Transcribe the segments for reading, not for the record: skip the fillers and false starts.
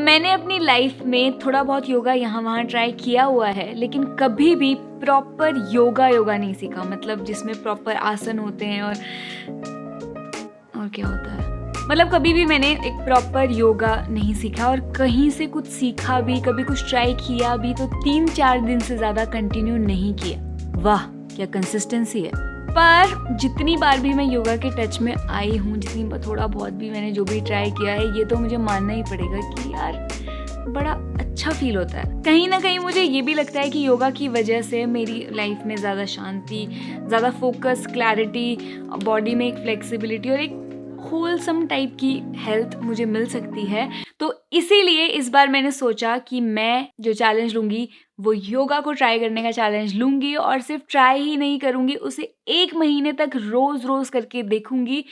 मैंने अपनी लाइफ में थोड़ा बहुत योगा यहाँ वहाँ ट्राई किया हुआ है, लेकिन कभी भी प्रॉपर योगा नहीं सीखा, मतलब जिसमें प्रॉपर आसन होते हैं और क्या होता है, मतलब कभी भी मैंने एक प्रॉपर योगा नहीं सीखा और कहीं से कुछ सीखा भी, कभी कुछ ट्राई किया भी तो 3-4 दिन से ज़्यादा कंटिन्यू नहीं किया। वाह क्या कंसिस्टेंसी है। पर जितनी बार भी मैं योगा के टच में आई हूँ, जितनी थोड़ा बहुत भी मैंने जो भी ट्राई किया है, ये तो मुझे मानना ही पड़ेगा कि यार बड़ा अच्छा फील होता है। कहीं ना कहीं मुझे ये भी लगता है कि योगा की वजह से मेरी लाइफ में ज़्यादा शांति, ज़्यादा फोकस, क्लैरिटी, बॉडी में एक फ्लेक्सिबिलिटी और एक होलसम टाइप की हेल्थ मुझे मिल सकती है। तो इसीलिए इस बार मैंने सोचा कि मैं जो चैलेंज लूँगी वो योगा को ट्राई करने का चैलेंज लूँगी, और सिर्फ ट्राई ही नहीं करूँगी, उसे 1 महीने तक रोज़ करके देखूँगी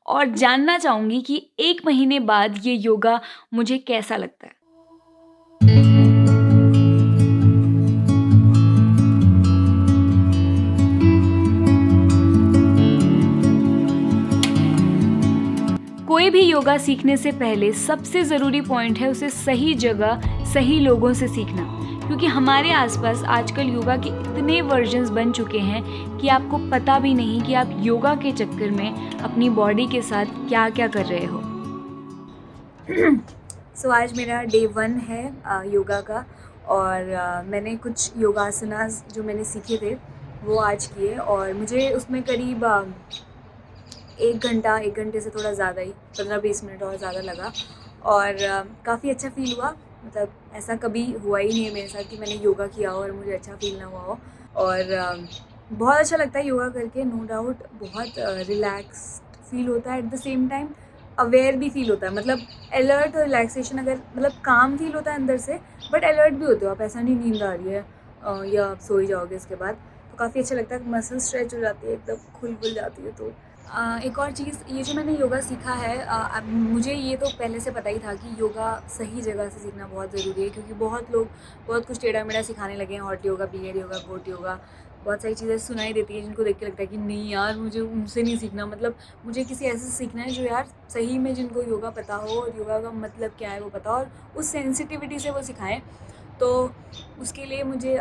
और जानना चाहूँगी कि 1 महीने बाद ये योगा मुझे कैसा लगता है। कोई भी योगा सीखने से पहले सबसे ज़रूरी पॉइंट है उसे सही जगह, सही लोगों से सीखना। क्योंकि हमारे आसपास आजकल योगा के इतने वर्जन्स बन चुके हैं कि आपको पता भी नहीं कि आप योगा के चक्कर में अपनी बॉडी के साथ क्या-क्या कर रहे हो। आज मेरा डे 1 है योगा का, और मैंने कुछ योगासनास जो मैंने सीखे थे वो आज किए, और मुझे उसमें करीब 1 घंटे से थोड़ा ज़्यादा ही 15-20 मिनट और ज़्यादा लगा, और काफ़ी अच्छा फ़ील हुआ। मतलब ऐसा कभी हुआ ही नहीं है मेरे साथ कि मैंने योगा किया हो और मुझे अच्छा फ़ील ना हुआ हो, और बहुत अच्छा लगता है योगा करके, नो डाउट। बहुत रिलैक्स्ड फ़ील होता है, at the same time aware भी फ़ील होता है, मतलब अलर्ट और रिलैक्सेशन, अगर मतलब काम फ़ील होता है अंदर से, बट अलर्ट भी होते हो आप, ऐसा नहीं नींद आ रही है या आप सो ही जाओगे इसके बाद। तो काफ़ी अच्छा लगता है, मसल स्ट्रेच हो जाती है, एकदम खुल जाती है। तो एक और चीज़, ये जो मैंने योगा सीखा है, अब मुझे ये तो पहले से पता ही था कि योगा सही जगह से सीखना बहुत ज़रूरी है, क्योंकि बहुत लोग बहुत कुछ टेढ़ा-मेढ़ा सिखाने लगे हैं, हॉट योगा, पीरियड योगा, गोट योगा, बहुत सारी चीज़ें सुनाई देती है जिनको देख के लगता है कि नहीं यार मुझे उनसे नहीं सीखना, मतलब मुझे किसी ऐसे से सीखना है जो यार सही में जिनको योगा पता हो और योगा का मतलब क्या है वो पता हो, और उस सेंसिटिविटी से वो सिखाएँ। तो उसके लिए मुझे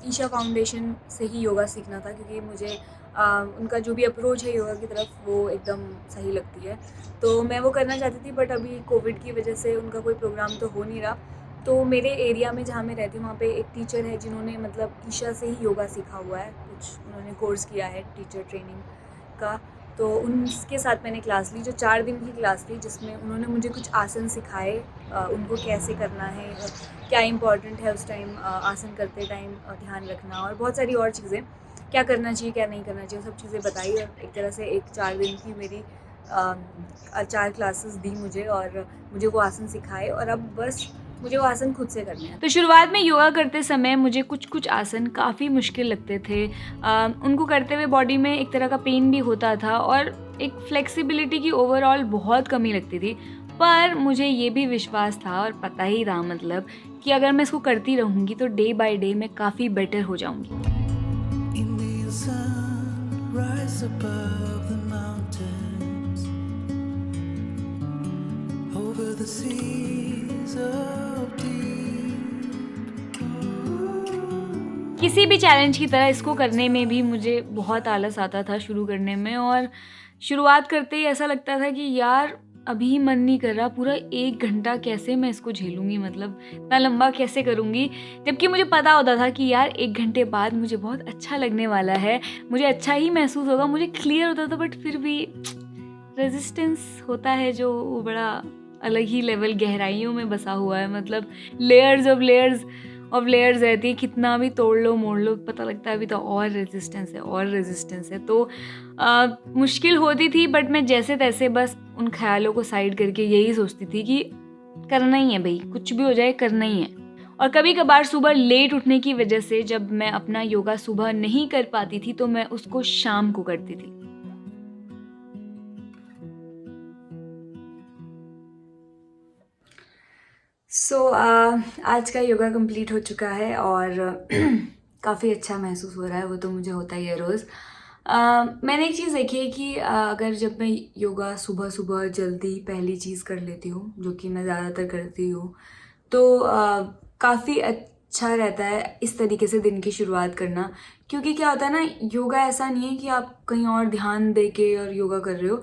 ईशा फाउंडेशन से ही योगा सीखना था, क्योंकि मुझे उनका जो भी अप्रोच है योगा की तरफ वो एकदम सही लगती है। तो मैं वो करना चाहती थी, बट अभी कोविड की वजह से उनका कोई प्रोग्राम तो हो नहीं रहा। तो मेरे एरिया में जहाँ मैं रहती हूँ वहाँ पे एक टीचर है जिन्होंने मतलब ईशा से ही योगा सीखा हुआ है, कुछ उन्होंने कोर्स किया है टीचर ट्रेनिंग का। तो उनके साथ मैंने क्लास ली, जो 4 दिन की क्लास थी, जिसमें उन्होंने मुझे कुछ आसन सिखाए, उनको कैसे करना है और क्या इम्पोर्टेंट है उस टाइम आसन करते टाइम ध्यान रखना, और बहुत सारी और चीज़ें, क्या करना चाहिए क्या नहीं करना चाहिए, सब चीज़ें बताई। और एक तरह से एक 4 दिन की मेरी 4 क्लासेस दी मुझे, और मुझे वो आसन सिखाए, और अब बस मुझे वो आसन खुद से करने हैं। तो शुरुआत में योगा करते समय मुझे कुछ आसन काफ़ी मुश्किल लगते थे। उनको करते हुए बॉडी में एक तरह का पेन भी होता था, और एक फ्लेक्सिबिलिटी की ओवरऑल बहुत कमी लगती थी। पर मुझे ये भी विश्वास था और पता ही था, मतलब कि अगर मैं इसको करती रहूँगी तो डे बाय डे मैं काफ़ी बेटर हो जाऊँगी। Indian sun rise above the mountains, over the seas of deep. किसी भी चैलेंज की तरह इसको करने में भी मुझे बहुत आलस आता था शुरू करने में, और शुरुआत करते ही ऐसा लगता था कि यार अभी मन नहीं कर रहा, पूरा 1 घंटा कैसे मैं इसको झेलूँगी, मतलब इतना लंबा कैसे करूँगी? जबकि मुझे पता होता था कि यार 1 घंटे बाद मुझे बहुत अच्छा लगने वाला है, मुझे अच्छा ही महसूस होगा, मुझे क्लियर होता था, बट फिर भी रेज़िस्टेंस होता है जो वो बड़ा अलग ही लेवल गहराइयों में बसा हुआ है, मतलब लेयर्स रहती है, कितना भी तोड़ लो मोड़ लो पता लगता है अभी तो और रेजिस्टेंस है। तो मुश्किल होती थी, बट मैं जैसे तैसे बस उन ख्यालों को साइड करके यही सोचती थी कि करना ही है भाई, कुछ भी हो जाए करना ही है। और कभी कभार सुबह लेट उठने की वजह से जब मैं अपना योगा सुबह नहीं कर पाती थी तो मैं उसको शाम को करती थी। आज का योगा कंप्लीट हो चुका है, और काफ़ी अच्छा महसूस हो रहा है, वो तो मुझे होता ही है रोज़। मैंने एक चीज़ देखी है कि अगर जब मैं योगा सुबह सुबह जल्दी पहली चीज़ कर लेती हूँ, जो कि मैं ज़्यादातर करती हूँ, तो काफ़ी अच्छा रहता है इस तरीके से दिन की शुरुआत करना। क्योंकि क्या होता है ना, योगा ऐसा नहीं है कि आप कहीं और ध्यान दे के और योगा कर रहे हो।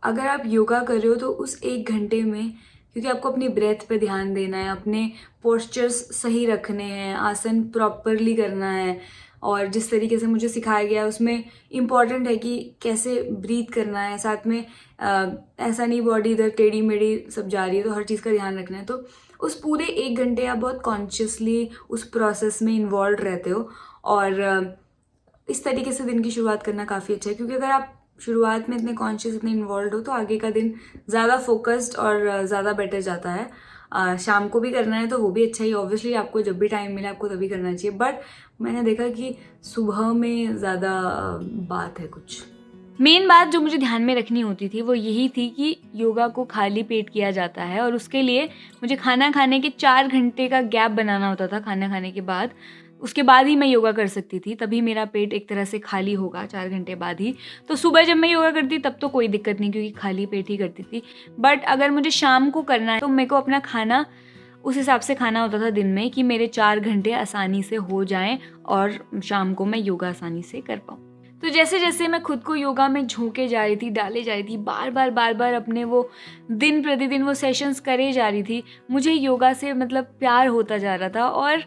अगर आप योगा कर रहे हो तो उस 1 घंटे में, क्योंकि आपको अपनी ब्रेथ पे ध्यान देना है, अपने पोस्चर्स सही रखने हैं, आसन प्रॉपरली करना है, और जिस तरीके से मुझे सिखाया गया है उसमें इम्पॉर्टेंट है कि कैसे ब्रीथ करना है। साथ में ऐसा नहीं बॉडी इधर टेढ़ी मेढ़ी सब जा रही है, तो हर चीज़ का ध्यान रखना है। तो उस पूरे 1 घंटे आप बहुत कॉन्शियसली उस प्रोसेस में इन्वॉल्व रहते हो, और इस तरीके से दिन की शुरुआत करना काफ़ी अच्छा है। क्योंकि अगर आप शुरुआत में इतने कॉन्शियस, इतने इन्वॉल्व हो, तो आगे का दिन ज़्यादा फोकस्ड और ज़्यादा बेटर जाता है। शाम को भी करना है तो वो भी अच्छा ही, ऑब्वियसली आपको जब भी टाइम मिले आपको तभी करना चाहिए, बट मैंने देखा कि सुबह में ज़्यादा बात है कुछ। मेन बात जो मुझे ध्यान में रखनी होती थी वो यही थी कि योगा को खाली पेट किया जाता है, और उसके लिए मुझे खाना खाने के 4 घंटे का गैप बनाना होता था। खाना खाने के बाद, उसके बाद ही मैं योगा कर सकती थी, तभी मेरा पेट एक तरह से खाली होगा 4 घंटे बाद ही। तो सुबह जब मैं योगा करती तब तो कोई दिक्कत नहीं, क्योंकि खाली पेट ही करती थी। बट अगर मुझे शाम को करना है तो मेरे को अपना खाना उस हिसाब से खाना होता था दिन में, कि मेरे 4 घंटे आसानी से हो जाएं और शाम को मैं योगा आसानी से कर पाऊँ। तो जैसे जैसे मैं खुद को योगा में झोंके जा रही थी, डाले जा रही थी, बार बार अपने वो दिन प्रतिदिन वो सेशंस करे जा रही थी, मुझे योगा से मतलब प्यार होता जा रहा था। और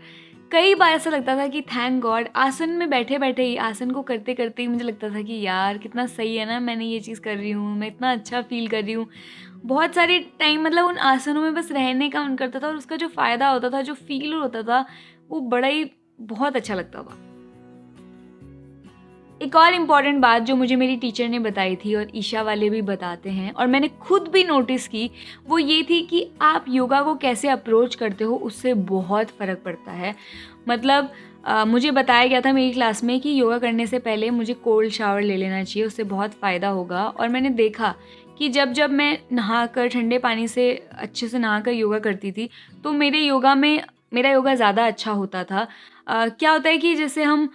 कई बार ऐसा लगता था कि थैंक गॉड, आसन में बैठे बैठे ही, आसन को करते करते ही मुझे लगता था कि यार कितना सही है ना, मैंने ये चीज़ कर रही हूँ, मैं इतना अच्छा फील कर रही हूँ। बहुत सारे टाइम मतलब उन आसनों में बस रहने का मन करता था, और उसका जो फ़ायदा होता था, जो फील होता था, वो बड़ा ही बहुत अच्छा लगता था। एक और इम्पॉर्टेंट बात जो मुझे मेरी टीचर ने बताई थी, और ईशा वाले भी बताते हैं, और मैंने खुद भी नोटिस की, वो ये थी कि आप योगा को कैसे अप्रोच करते हो उससे बहुत फ़र्क पड़ता है। मतलब मुझे बताया गया था मेरी क्लास में कि योगा करने से पहले मुझे कोल्ड शावर ले लेना चाहिए, उससे बहुत फ़ायदा होगा। और मैंने देखा कि जब जब मैं नहाकर, ठंडे पानी से अच्छे से नहाकर योगा करती थी, तो मेरा योगा ज़्यादा अच्छा होता था। क्या होता है कि जैसे हम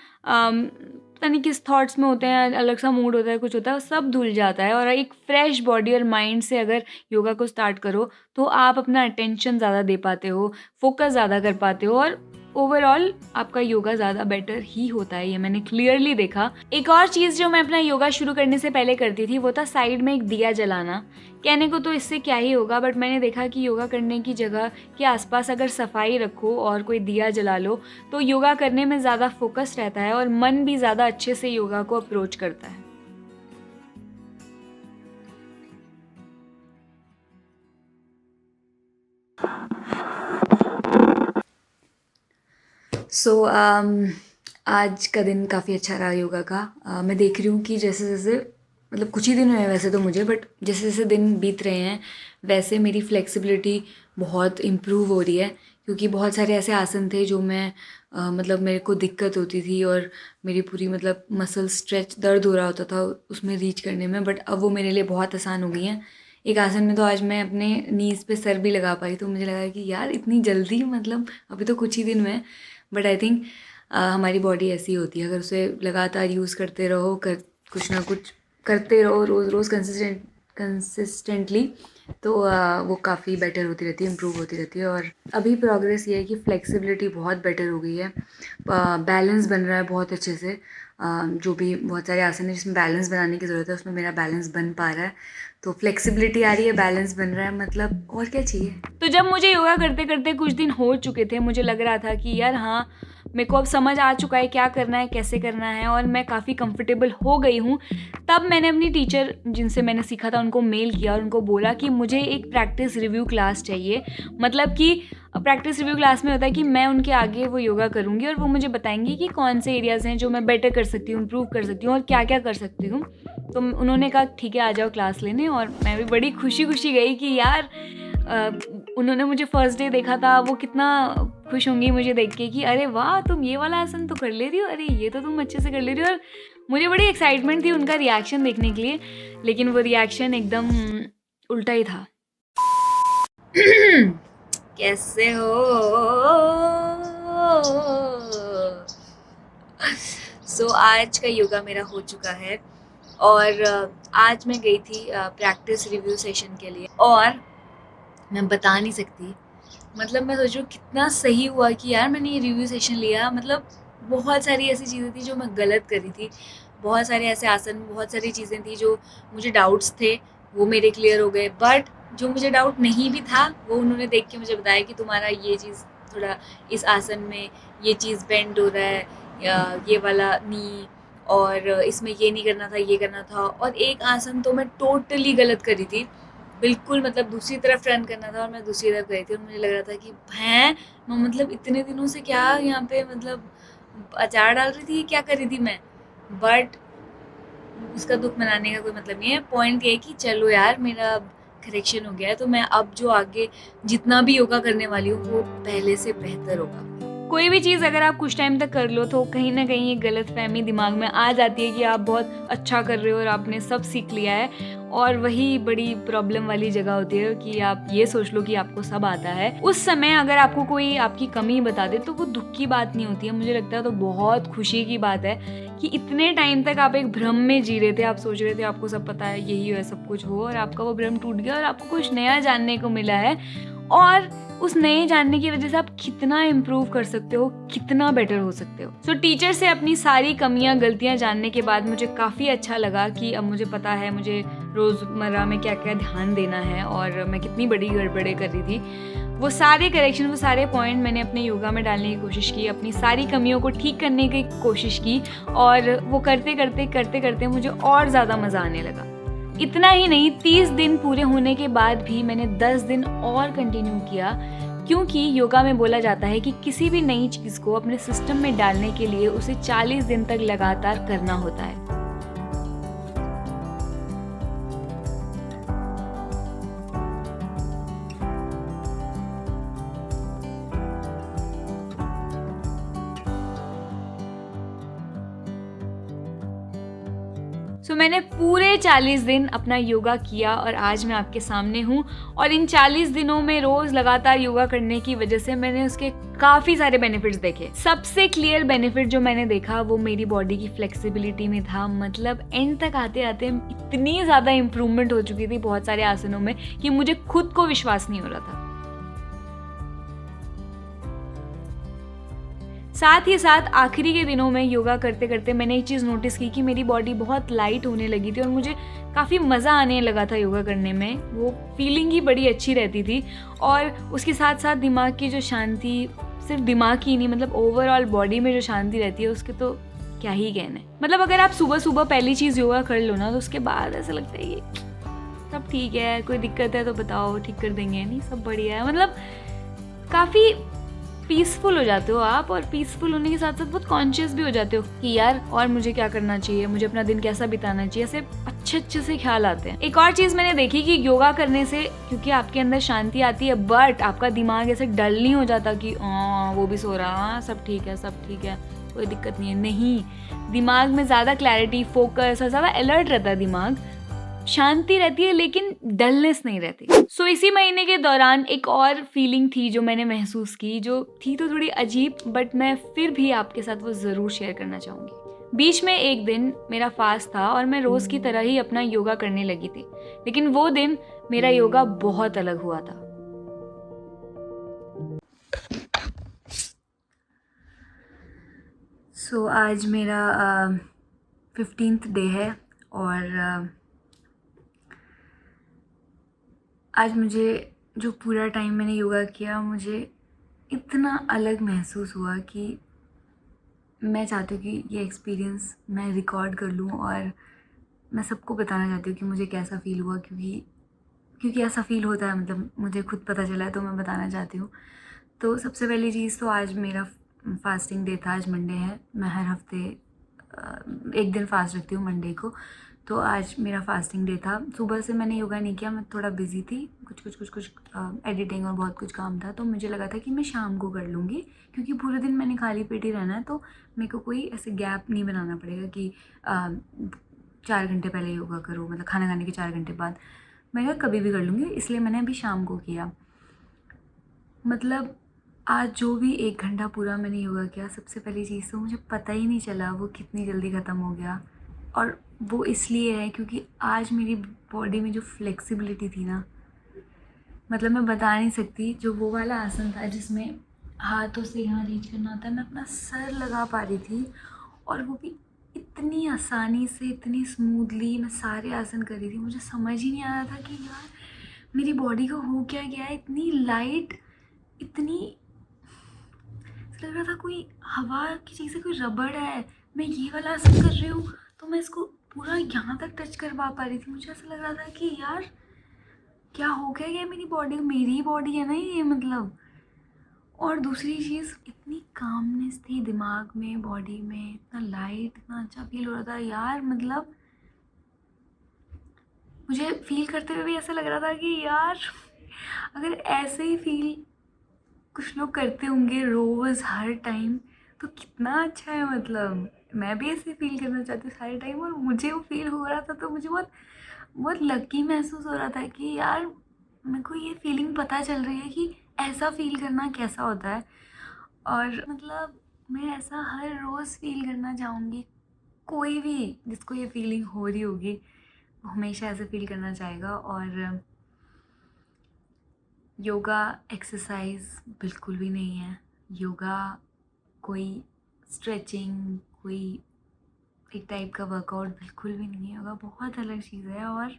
पता नहीं किस थॉट्स में होते हैं, अलग सा मूड होता है, कुछ होता है, सब धुल जाता है। और एक फ्रेश बॉडी और माइंड से अगर योगा को स्टार्ट करो तो आप अपना अटेंशन ज़्यादा दे पाते हो, फोकस ज़्यादा कर पाते हो, और ओवरऑल आपका योगा ज़्यादा बेटर ही होता है, ये मैंने क्लियरली देखा। एक और चीज़ जो मैं अपना योगा शुरू करने से पहले करती थी वो था साइड में एक दिया जलाना। कहने को तो इससे क्या ही होगा, बट मैंने देखा कि योगा करने की जगह के आसपास अगर सफाई रखो और कोई दिया जला लो तो योगा करने में ज़्यादा फोकस रहता है, और मन भी ज़्यादा अच्छे से योगा को अप्रोच करता है। आज का दिन काफ़ी अच्छा रहा योगा का। मैं देख रही हूँ कि जैसे जैसे, मतलब कुछ ही दिन हुए हैं वैसे तो मुझे, बट जैसे जैसे दिन बीत रहे हैं वैसे मेरी फ्लेक्सिबिलिटी बहुत इम्प्रूव हो रही है। क्योंकि बहुत सारे ऐसे आसन थे जो मैं मतलब मेरे को दिक्कत होती थी, और मेरी पूरी मतलब मसल स्ट्रेच, दर्द हो रहा होता था उसमें रीच करने में, बट अब वो मेरे लिए बहुत आसान हो गई हैं। एक आसन में तो आज मैं अपने नीज़ पे सर भी लगा पाई, तो मुझे लगा कि यार इतनी जल्दी, मतलब अभी तो कुछ ही दिन हुए हैं, बट आई थिंक हमारी बॉडी ऐसी होती है, अगर उसे लगातार यूज़ करते रहो, कुछ ना कुछ करते रहो रोज़ रोज़ कंसिस्टेंटली, तो वो काफ़ी बेटर होती रहती है, इम्प्रूव होती रहती है। और अभी प्रोग्रेस ये है कि फ्लेक्सिबिलिटी बहुत बेटर हो गई है, बैलेंस बन रहा है बहुत अच्छे से। जो भी बहुत सारे आसन है जिसमें बैलेंस बनाने की ज़रूरत है, उसमें मेरा बैलेंस बन पा रहा है। तो फ्लेक्सिबिलिटी आ रही है, बैलेंस बन रहा है, मतलब और क्या चाहिए। तो जब मुझे योगा करते करते कुछ दिन हो चुके थे, मुझे लग रहा था कि यार हाँ, मेरे को अब समझ आ चुका है क्या करना है, कैसे करना है, और मैं काफ़ी कंफर्टेबल हो गई हूँ। तब मैंने अपनी टीचर जिनसे मैंने सीखा था उनको मेल किया, और उनको बोला कि मुझे एक प्रैक्टिस रिव्यू क्लास चाहिए। मतलब कि प्रैक्टिस रिव्यू क्लास में होता है कि मैं उनके आगे वो योगा करूँगी, और वो मुझे बताएंगी कि कौन से एरियाज़ हैं जो मैं बेटर कर सकती हूँ, इम्प्रूव कर सकती हूँ, और क्या क्या कर सकती हूँ। तो उन्होंने कहा ठीक है आ जाओ क्लास लेने, और मैं भी बड़ी खुशी खुशी गई कि यार उन्होंने मुझे फर्स्ट डे देखा था, वो कितना खुश होंगी मुझे देख के कि अरे वाह तुम ये वाला आसन तो कर ले रही हो, अरे ये तो तुम अच्छे से कर ले रही हो। और मुझे बड़ी एक्साइटमेंट थी उनका रिएक्शन देखने के लिए, लेकिन वो रिएक्शन एकदम उल्टा ही था। कैसे हो? सो आज का योगा मेरा हो चुका है और आज मैं गई थी प्रैक्टिस रिव्यू सेशन के लिए और मैं बता नहीं सकती, मतलब मैं सोच रही हूँ कितना सही हुआ कि यार मैंने ये रिव्यू सेशन लिया। मतलब बहुत सारी ऐसी चीज़ें थी जो मैं गलत करी थी, बहुत सारे ऐसे आसन, बहुत सारी चीज़ें थी जो मुझे डाउट्स थे वो मेरे क्लियर हो गए। बट जो मुझे डाउट नहीं भी था वो उन्होंने देख के मुझे बताया कि तुम्हारा ये चीज़ थोड़ा इस आसन में ये चीज़ बेंड हो रहा है, या ये वाला नी, और इसमें ये नहीं करना था, ये करना था। और एक आसन तो मैं टोटली गलत करी थी, बिल्कुल मतलब दूसरी तरफ टर्न करना था और मैं दूसरी तरफ गई थी और मुझे लग रहा था कि हैं मैं मतलब इतने दिनों से क्या यहाँ पे मतलब अचार डाल रही थी, क्या कर रही थी मैं। बट उसका दुख मनाने का कोई मतलब नहीं है। पॉइंट ये है कि चलो यार मेरा करेक्शन हो गया है, तो मैं अब जो आगे जितना भी योगा करने वाली हूँ वो पहले से बेहतर होगा। कोई भी चीज़ अगर आप कुछ टाइम तक कर लो तो कहीं ना कहीं एक गलतफहमी दिमाग में आ जाती है कि आप बहुत अच्छा कर रहे हो और आपने सब सीख लिया है, और वही बड़ी प्रॉब्लम वाली जगह होती है कि आप ये सोच लो कि आपको सब आता है। उस समय अगर आपको कोई आपकी कमी बता दे तो वो दुख की बात नहीं होती है, मुझे लगता है तो बहुत खुशी की बात है कि इतने टाइम तक आप एक भ्रम में जी रहे थे, आप सोच रहे थे आपको सब पता है, यही है सब कुछ हो, और आपका वो भ्रम टूट गया और आपको कुछ नया जानने को मिला है। और उस नए जानने की वजह से आप कितना इम्प्रूव कर सकते हो, कितना बेटर हो सकते हो। सो टीचर से अपनी सारी कमियां गलतियां जानने के बाद मुझे काफ़ी अच्छा लगा कि अब मुझे पता है मुझे रोज़मर्रा में क्या क्या ध्यान देना है और मैं कितनी बड़ी गड़बड़ें कर रही थी। वो सारे करेक्शन, वो सारे पॉइंट मैंने अपने योगा में डालने की कोशिश की, अपनी सारी कमियों को ठीक करने की कोशिश की, और वो करते करते मुझे और ज़्यादा मज़ा आने लगा। इतना ही नहीं, 30 दिन पूरे होने के बाद भी मैंने 10 दिन और कंटिन्यू किया, क्योंकि योगा में बोला जाता है कि किसी भी नई चीज़ को अपने सिस्टम में डालने के लिए उसे 40 दिन तक लगातार करना होता है। सो मैंने पूरे 40 दिन अपना योगा किया और आज मैं आपके सामने हूँ। और इन 40 दिनों में रोज़ लगातार योगा करने की वजह से मैंने उसके काफ़ी सारे बेनिफिट्स देखे। सबसे क्लियर बेनिफिट जो मैंने देखा वो मेरी बॉडी की फ्लेक्सिबिलिटी में था। मतलब एंड तक आते आते इतनी ज़्यादा इम्प्रूवमेंट हो चुकी थी बहुत सारे आसनों में कि मुझे खुद को विश्वास नहीं हो रहा था। साथ ही साथ आखिरी के दिनों में योगा करते करते मैंने एक चीज़ नोटिस की कि मेरी बॉडी बहुत लाइट होने लगी थी और मुझे काफ़ी मज़ा आने लगा था योगा करने में। वो फीलिंग ही बड़ी अच्छी रहती थी, और उसके साथ साथ दिमाग की जो शांति, सिर्फ दिमाग की नहीं मतलब ओवरऑल बॉडी में जो शांति रहती है उसके तो क्या ही कहने। मतलब अगर आप सुबह सुबह पहली चीज़ योगा कर लो ना तो उसके बाद ऐसा लगता है कि सब ठीक है, कोई दिक्कत है तो बताओ, ठीक कर देंगे, नहीं सब बढ़िया है। मतलब काफ़ी पीसफुल हो जाते हो आप, और पीसफुल होने के साथ साथ बहुत कॉन्शियस भी हो जाते हो कि यार और मुझे क्या करना चाहिए, मुझे अपना दिन कैसा बिताना चाहिए, ऐसे अच्छे से ख्याल आते हैं। एक और चीज़ मैंने देखी कि योगा करने से क्योंकि आपके अंदर शांति आती है, बट आपका दिमाग ऐसे डल नहीं हो जाता कि वो भी सो रहा, सब ठीक है, कोई दिक्कत नहीं है। नहीं, दिमाग में ज़्यादा क्लैरिटी, फोकस और ज़्यादा अलर्ट रहता है दिमाग, शांति रहती है लेकिन डलनेस नहीं रहती। सो इसी महीने के दौरान एक और फीलिंग थी जो मैंने महसूस की, जो थी तो थोड़ी अजीब, बट मैं फिर भी आपके साथ वो ज़रूर शेयर करना चाहूँगी। बीच में एक दिन मेरा फास्ट था और मैं रोज़ की तरह ही अपना योगा करने लगी थी, लेकिन वो दिन मेरा योगा बहुत अलग हुआ था। सो आज मेरा 15th डे है और आज मुझे जो पूरा टाइम मैंने योगा किया मुझे इतना अलग महसूस हुआ कि मैं चाहती हूँ कि ये एक्सपीरियंस मैं रिकॉर्ड कर लूँ और मैं सबको बताना चाहती हूँ कि मुझे कैसा फ़ील हुआ, क्योंकि ऐसा फ़ील होता है, मतलब मुझे खुद पता चला है तो मैं बताना चाहती हूँ। तो सबसे पहली चीज़ तो आज मेरा फास्टिंग डे था। आज मंडे है, मैं हर हफ्ते एक दिन फास्ट रखती हूँ मंडे को, तो आज मेरा फास्टिंग डे था। सुबह से मैंने योगा नहीं किया, मैं थोड़ा बिजी थी, कुछ एडिटिंग और बहुत कुछ काम था, तो मुझे लगा था कि मैं शाम को कर लूँगी, क्योंकि पूरे दिन मैंने खाली पेट ही रहना है, तो मेरे को कोई ऐसे गैप नहीं बनाना पड़ेगा कि 4 घंटे पहले योगा करो, मतलब खाना खाने के 4 घंटे बाद। मैं कभी भी कर लूँगी, इसलिए मैंने अभी शाम को किया। मतलब आज जो भी 1 घंटा पूरा मैंने योगा किया, सबसे पहली चीज़ तो मुझे पता ही नहीं चला वो कितनी जल्दी ख़त्म हो गया। और वो इसलिए है क्योंकि आज मेरी बॉडी में जो फ्लेक्सिबिलिटी थी ना, मतलब मैं बता नहीं सकती। जो वो वाला आसन था जिसमें हाथों से यहाँ रीच करना होता है, मैं अपना सर लगा पा रही थी, और वो भी इतनी आसानी से, इतनी स्मूथली मैं सारे आसन कर रही थी। मुझे समझ ही नहीं आ रहा था कि यार मेरी बॉडी को हो क्या गया है, इतनी लाइट, इतनी, ऐसा लग रहा था कोई हवा की चीज़ है, कोई रबड़ है। मैं ये वाला आसन कर रही हूँ तो मैं इसको पूरा यहाँ तक टच कर पा रही थी। मुझे ऐसा लग रहा था कि यार क्या हो गया, ये मेरी बॉडी, मेरी ही बॉडी है ना ये, मतलब। और दूसरी चीज़, इतनी कामनेस थी दिमाग में, बॉडी में, इतना लाइट, इतना अच्छा फील हो रहा था यार। मतलब मुझे फील करते हुए भी ऐसा लग रहा था कि यार अगर ऐसे ही फील कुछ लोग करते होंगे रोज़ हर टाइम तो कितना अच्छा है। मतलब मैं भी ऐसे फील करना चाहती हूँ सारे टाइम, और मुझे वो फील हो रहा था तो मुझे बहुत बहुत लकी महसूस हो रहा था कि यार मेरे को ये फीलिंग पता चल रही है कि ऐसा फील करना कैसा होता है। और मतलब मैं ऐसा हर रोज़ फील करना चाहूँगी। कोई भी जिसको ये फीलिंग हो रही होगी वो हमेशा ऐसे फील करना चाहेगा। और योगा एक्सरसाइज बिल्कुल भी नहीं है। योगा कोई स्ट्रेचिंग, कोई एक टाइप का वर्कआउट बिल्कुल भी नहीं है। योगा बहुत अलग चीज़ है, और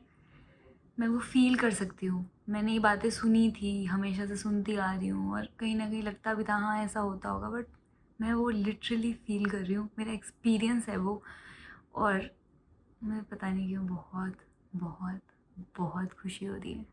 मैं वो फ़ील कर सकती हूँ। मैंने ये बातें सुनी थी, हमेशा से सुनती आ रही हूँ, और कहीं ना कहीं लगता भी था हाँ ऐसा होता होगा, बट मैं वो लिटरली फ़ील कर रही हूँ। मेरा एक्सपीरियंस है वो, और मुझे पता नहीं क्यों बहुत बहुत बहुत खुशी हो रही है।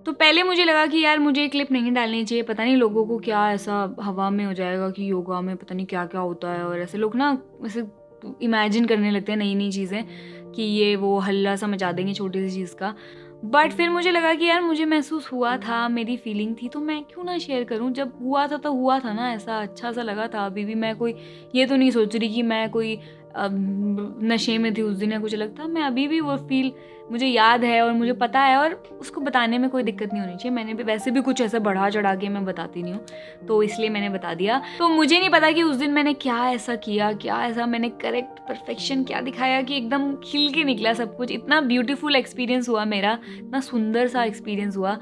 तो पहले मुझे लगा कि यार मुझे ये क्लिप नहीं डालनी चाहिए, पता नहीं लोगों को क्या ऐसा हवा में हो जाएगा कि योगा में पता नहीं क्या क्या होता है, और ऐसे लोग ना ऐसे इमेजिन करने लगते हैं नई नई चीज़ें कि ये वो हल्ला सा मचा देंगे छोटी सी चीज़ का। बट फिर मुझे लगा कि यार मुझे महसूस हुआ था, मेरी फीलिंग थी, तो मैं क्यों ना शेयर करूं। जब हुआ था तो हुआ था ना, ऐसा अच्छा सा लगा था। अभी भी मैं कोई ये तो नहीं सोच रही कि मैं कोई नशे में थी उस दिन या कुछ अलग था। मैं अभी भी वो फील मुझे याद है और मुझे पता है, और उसको बताने में कोई दिक्कत नहीं होनी चाहिए। मैंने भी वैसे भी कुछ ऐसा बढ़ा चढ़ा के मैं बताती नहीं हूँ, तो इसलिए मैंने बता दिया। तो मुझे नहीं पता कि उस दिन मैंने क्या ऐसा किया, क्या ऐसा मैंने करेक्ट परफेक्शन क्या दिखाया कि एकदम खिल के निकला सब कुछ। इतना ब्यूटीफुल एक्सपीरियंस हुआ मेरा, इतना सुंदर सा एक्सपीरियंस हुआ।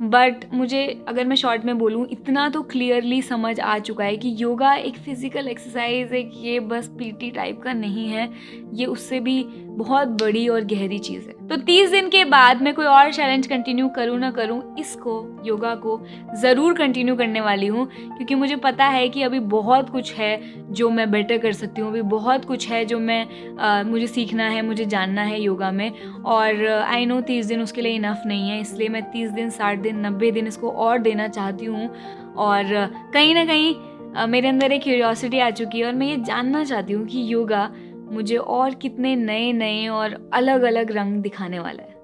बट मुझे अगर मैं शॉर्ट में बोलूँ, इतना तो क्लियरली समझ आ चुका है कि योगा एक फिज़िकल एक्सरसाइज है, ये बस पीटी टाइप का नहीं है, ये उससे भी बहुत बड़ी और गहरी चीज़ है। तो 30 दिन के बाद मैं कोई और चैलेंज कंटिन्यू करूँ ना करूँ, इसको, योगा को ज़रूर कंटिन्यू करने वाली हूँ, क्योंकि मुझे पता है कि अभी बहुत कुछ है जो मैं बेटर कर सकती हूँ। अभी बहुत कुछ है जो मुझे सीखना है, मुझे जानना है योगा में। और आई नो 30 दिन उसके लिए इनफ नहीं है, इसलिए मैं 30 दिन, 60 दिन, 90 दिन इसको और देना चाहती हूँ। और कहीं ना कहीं मेरे अंदर एक क्यूरियोसिटी आ चुकी है, और मैं ये जानना चाहती हूँ कि योगा मुझे और कितने नए नए और अलग अलग रंग दिखाने वाला है।